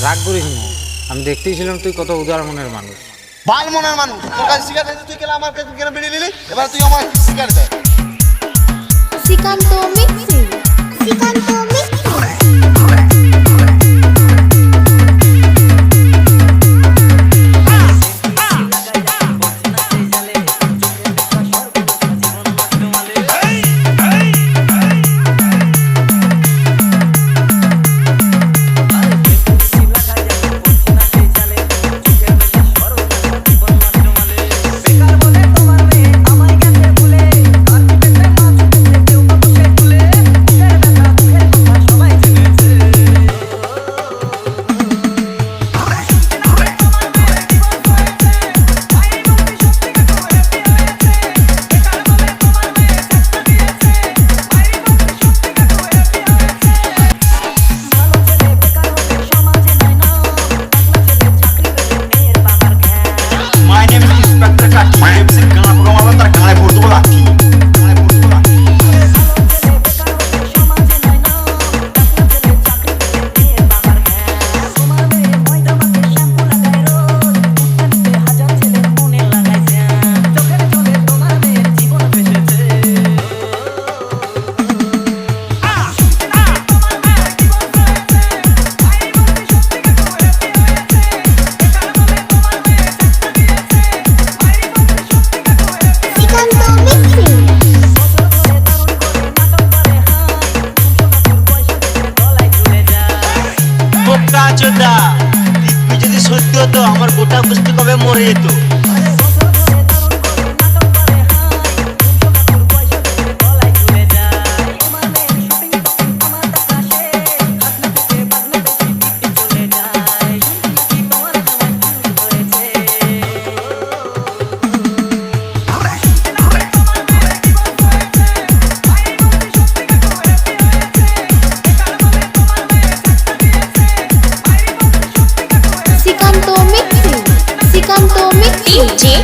রাগ করিস না, আমি দেখতেই ছিলাম তুই কত উদার মনের মানুষ। বাল মনের মানুষ, তোর কাছে সিগারেট তুই কেন আমার কাছে কেন বেরিয়ে নিলি? এবার তুই আমার সিগারেট দে। Srikanta mixing, Srikanta mixing. যদি সত্যি হতো আমার গোটা বস্তু কবে মরে যেত। Srikanta mixing, Srikanta mixing.